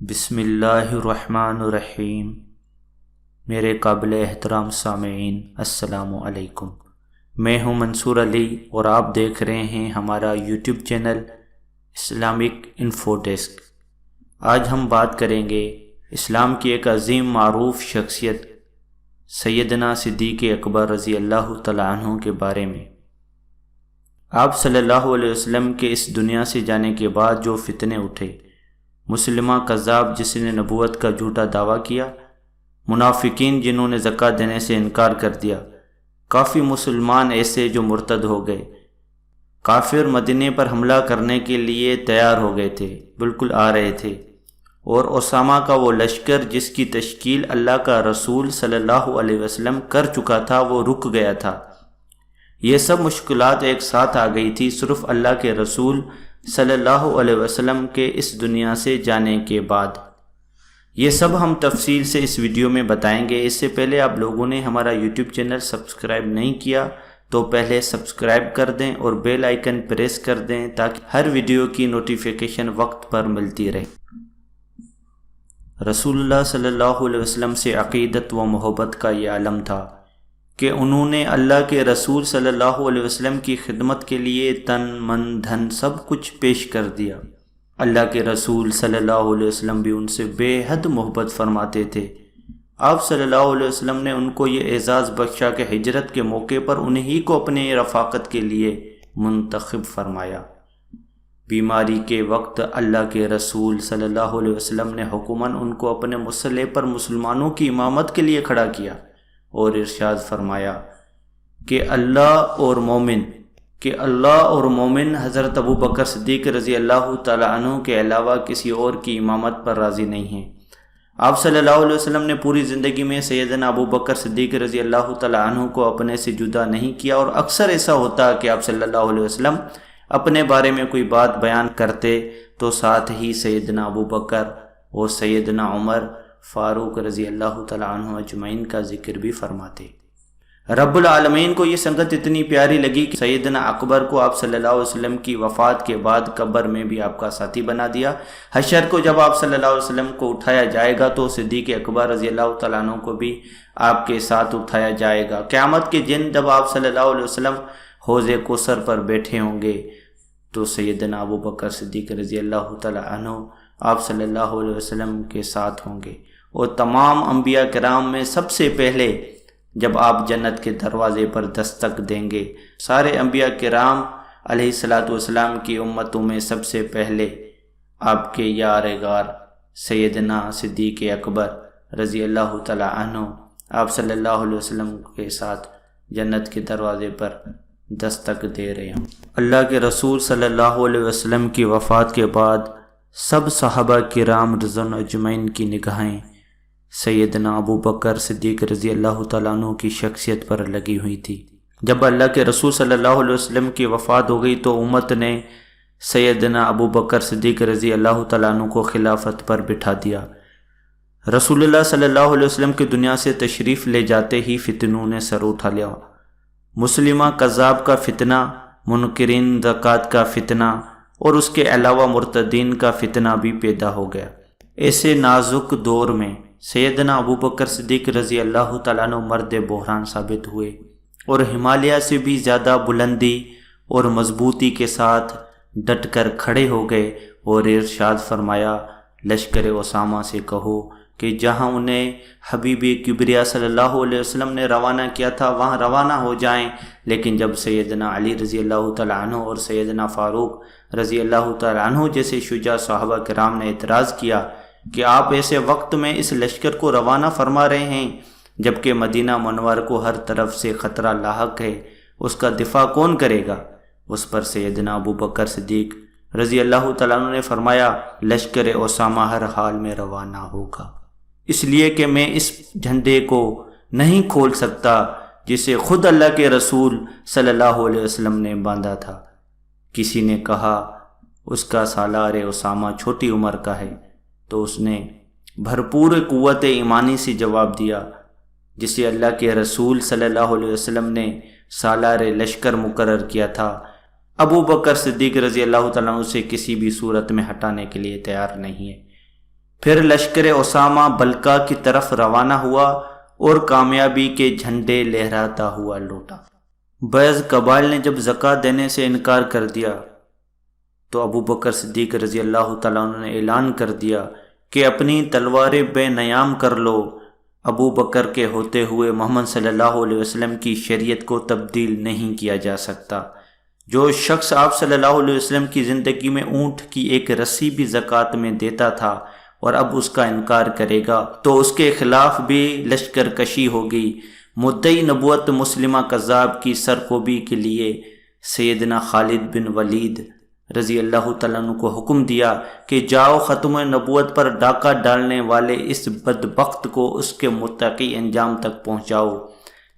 بسم اللہ الرحمن الرحیم۔ میرے قابل احترام سامعین، السلام علیکم۔ میں ہوں منصور علی اور آپ دیکھ رہے ہیں ہمارا YouTube channel Islamic info desk. آج ہم بات کریں گے اسلام کی ایک عظیم معروف شخصیت سیدنا صدیق اکبر رضی اللہ تعالیٰ عنہ کے بارے میں۔ آپ صلی اللہ علیہ وسلم کے اس دنیا سے جانے کے بعد جو فتنے اٹھے، مسلمہ کذاب جس نے نبوت کا جھوٹا دعویٰ کیا، منافقین جنہوں نے زکوٰۃ دینے سے انکار کر دیا، کافی مسلمان ایسے جو مرتد ہو گئے، کافر مدینے پر حملہ کرنے کے لیے تیار ہو گئے تھے، بالکل آ رہے تھے، اور اسامہ کا وہ لشکر جس کی تشکیل اللہ کا رسول صلی اللہ علیہ وسلم کر چکا تھا وہ رک گیا تھا۔ یہ سب مشکلات ایک ساتھ آ گئی تھی صرف اللہ کے رسول صلی اللہ علیہ وسلم کے اس دنیا سے جانے کے بعد۔ یہ سب ہم تفصیل سے اس ویڈیو میں بتائیں گے۔ اس سے پہلے آپ لوگوں نے ہمارا یوٹیوب چینل سبسکرائب نہیں کیا تو پہلے سبسکرائب کر دیں اور بیل آئیکن پریس کر دیں تاکہ ہر ویڈیو کی نوٹیفیکیشن وقت پر ملتی رہے۔ رسول اللہ صلی اللہ علیہ وسلم سے عقیدت و محبت کا یہ عالم تھا کہ انہوں نے اللہ کے رسول صلی اللہ علیہ وسلم کی خدمت کے لیے تن من دھن سب کچھ پیش کر دیا۔ اللہ کے رسول صلی اللہ علیہ وسلم بھی ان سے بے حد محبت فرماتے تھے۔ آپ صلی اللہ علیہ وسلم نے ان کو یہ اعزاز بخشا کہ ہجرت کے موقع پر انہی کو اپنے رفاقت کے لیے منتخب فرمایا۔ بیماری کے وقت اللہ کے رسول صلی اللہ علیہ وسلم نے حکوماً ان کو اپنے مسلح پر مسلمانوں کی امامت کے لیے کھڑا کیا اور ارشاد فرمایا کہ اللہ اور مومن حضرت ابو بکر صدیق رضی اللہ تعالیٰ عنہ کے علاوہ کسی اور کی امامت پر راضی نہیں ہیں۔ آپ صلی اللہ علیہ وسلم نے پوری زندگی میں سیدنا ابو بکر صدیق رضی اللہ تعالیٰ عنہ کو اپنے سے جدا نہیں کیا، اور اکثر ایسا ہوتا کہ آپ صلی اللہ علیہ وسلم اپنے بارے میں کوئی بات بیان کرتے تو ساتھ ہی سیدنا ابو بکر اور سیدنا عمر فاروق رضی اللہ تعالیٰ عنہ اجمعین کا ذکر بھی فرماتے۔ رب العالمین کو یہ سنگت اتنی پیاری لگی کہ سیدنا اکبر کو آپ صلی اللہ علیہ وسلم کی وفات کے بعد قبر میں بھی آپ کا ساتھی بنا دیا۔ حشر کو جب آپ صلی اللہ علیہ وسلم کو اٹھایا جائے گا تو صدیق اکبر رضی اللہ تعالیٰ عنہ کو بھی آپ کے ساتھ اٹھایا جائے گا۔ قیامت کے دن جب آپ صلی اللہ علیہ وسلم حوض کوثر پر بیٹھے ہوں گے تو سیدنا ابو بکر صدیق رضی اللہ تعالیٰ عنہ آپ صلی اللہ علیہ وسلم کے ساتھ ہوں گے، اور تمام انبیاء کرام میں سب سے پہلے جب آپ جنت کے دروازے پر دستک دیں گے، سارے انبیاء کرام علیہ الصلاۃ والسلام کی امتوں میں سب سے پہلے آپ کے یار غار سیدنا صدیق اکبر رضی اللہ تعالیٰ عنہ آپ صلی اللہ علیہ وسلم کے ساتھ جنت کے دروازے پر دستک دے رہے ہیں۔ اللہ کے رسول صلی اللہ علیہ وسلم کی وفات کے بعد سب صحابہ کرام رضوان اجمعین کی نگاہیں سیدنا ابو بکر صدیق رضی اللہ تعالیٰ عنہ کی شخصیت پر لگی ہوئی تھی۔ جب اللہ کے رسول صلی اللہ علیہ وسلم کی وفات ہو گئی تو امت نے سیدنا ابو بکر صدیق رضی اللہ تعالیٰ عنہ کو خلافت پر بٹھا دیا۔ رسول اللہ صلی اللہ علیہ وسلم کی دنیا سے تشریف لے جاتے ہی فتنوں نے سر اٹھا لیا۔ مسلمہ کذاب کا فتنہ، منکرین زکوٰۃ کا فتنہ، اور اس کے علاوہ مرتدین کا فتنہ بھی پیدا ہو گیا۔ ایسے نازک دور میں سیدنا ابو بکر صدیق رضی اللہ تعالیٰ عنہ مرد بحران ثابت ہوئے، اور ہمالیہ سے بھی زیادہ بلندی اور مضبوطی کے ساتھ ڈٹ کر کھڑے ہو گئے، اور ارشاد فرمایا، لشکر اسامہ سے کہو کہ جہاں انہیں حبیب کبریا صلی اللہ علیہ وسلم نے روانہ کیا تھا وہاں روانہ ہو جائیں۔ لیکن جب سیدنا علی رضی اللہ تعالیٰ عنہ اور سیدنا فاروق رضی اللہ تعالیٰ عنہ جیسے شجاع صحابہ کرام نے اعتراض کیا کہ آپ ایسے وقت میں اس لشکر کو روانہ فرما رہے ہیں جبکہ مدینہ منور کو ہر طرف سے خطرہ لاحق ہے، اس کا دفاع کون کرے گا؟ اس پر سیدنا ابو بکر صدیق رضی اللہ تعالیٰ عنہ نے فرمایا، لشکر اسامہ ہر حال میں روانہ ہوگا، اس لیے کہ میں اس جھنڈے کو نہیں کھول سکتا جسے خود اللہ کے رسول صلی اللہ علیہ وسلم نے باندھا تھا۔ کسی نے کہا اس کا سالار اسامہ چھوٹی عمر کا ہے، تو اس نے بھرپور قوت ایمانی سے جواب دیا، جسے اللہ کے رسول صلی اللہ علیہ وسلم نے سالار لشکر مقرر کیا تھا، ابو بکر صدیق رضی اللہ تعالیٰ عنہ سے کسی بھی صورت میں ہٹانے کے لیے تیار نہیں ہے۔ پھر لشکر اسامہ بلقا کی طرف روانہ ہوا اور کامیابی کے جھنڈے لہراتا ہوا لوٹا۔ بعض قبائل نے جب زکوٰۃ دینے سے انکار کر دیا تو ابو بکر صدیق رضی اللہ تعالیٰ عنہ نے اعلان کر دیا کہ اپنی تلواریں بے نیام کر لو۔ ابو بکر کے ہوتے ہوئے محمد صلی اللہ علیہ وسلم کی شریعت کو تبدیل نہیں کیا جا سکتا۔ جو شخص آپ صلی اللہ علیہ وسلم کی زندگی میں اونٹ کی ایک رسی بھی زکوٰۃ میں دیتا تھا اور اب اس کا انکار کرے گا تو اس کے خلاف بھی لشکر کشی ہوگی۔ مدعی نبوت مسلمہ کذاب کی سرکوبی کے لیے سیدنا خالد بن ولید رضی اللہ تعالیٰ عنہ کو حکم دیا کہ جاؤ ختم نبوت پر ڈاکہ ڈالنے والے اس بدبخت کو اس کے متقی انجام تک پہنچاؤ۔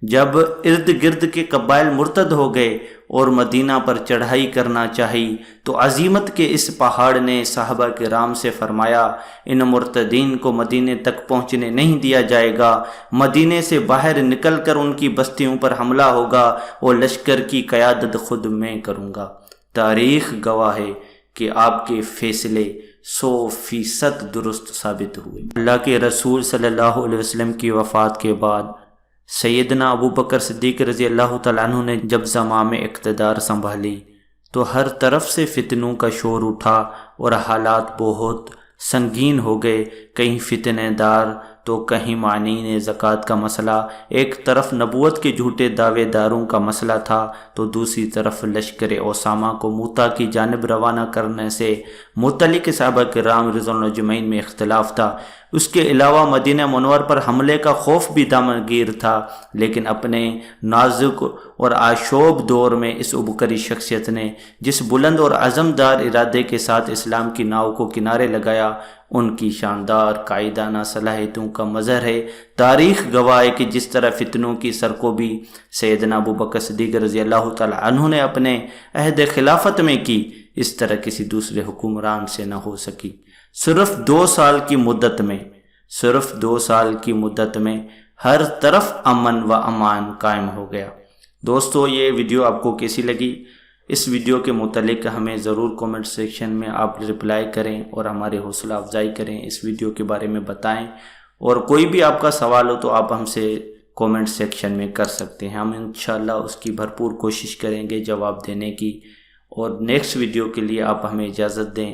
جب ارد گرد کے قبائل مرتد ہو گئے اور مدینہ پر چڑھائی کرنا چاہی تو عزیمت کے اس پہاڑ نے صحابہ کرام سے فرمایا ان مرتدین کو مدینے تک پہنچنے نہیں دیا جائے گا، مدینے سے باہر نکل کر ان کی بستیوں پر حملہ ہوگا اور لشکر کی قیادت خود میں کروں گا۔ تاریخ گواہ ہے کہ آپ کے فیصلے 100% درست ثابت ہوئے۔ اللہ کے رسول صلی اللہ علیہ وسلم کی وفات کے بعد سیدنا ابو بکر صدیق رضی اللہ تعالیٰ عنہ نے جب زمام اقتدار سنبھالی تو ہر طرف سے فتنوں کا شور اٹھا اور حالات بہت سنگین ہو گئے۔ کہیں فتنہ دار تو کہیں معنین زکوٰۃ کا مسئلہ، ایک طرف نبوت کے جھوٹے دعوے داروں کا مسئلہ تھا تو دوسری طرف لشکر اسامہ کو موتا کی جانب روانہ کرنے سے متعلق صحابہ کرام رضوان اللہ اجمعین میں اختلاف تھا۔ اس کے علاوہ مدینہ منور پر حملے کا خوف بھی دامنگیر تھا، لیکن اپنے نازک اور آشوب دور میں اس عبقری شخصیت نے جس بلند اور عزمدار ارادے کے ساتھ اسلام کی ناؤ کو کنارے لگایا، ان کی شاندار قائدانہ صلاحیتوں کا مظہر ہے۔ تاریخ گواہ ہے کہ جس طرح فتنوں کی سرکوبی سیدنا ابو بکر صدیق رضی اللہ تعالی عنہ نے اپنے عہد خلافت میں کی، اس طرح کسی دوسرے حکمران سے نہ ہو سکی۔ صرف 2 سال کی مدت میں ہر طرف امن و امان قائم ہو گیا۔ دوستو، یہ ویڈیو آپ کو کیسی لگی؟ اس ویڈیو کے متعلق ہمیں ضرور کومنٹ سیکشن میں آپ رپلائی کریں اور ہماری حوصلہ افزائی کریں، اس ویڈیو کے بارے میں بتائیں، اور کوئی بھی آپ کا سوال ہو تو آپ ہم سے کومنٹ سیکشن میں کر سکتے ہیں۔ ہم انشاءاللہ اس کی بھرپور کوشش کریں گے جواب دینے کی، اور نیکسٹ ویڈیو کے لیے آپ ہمیں اجازت دیں۔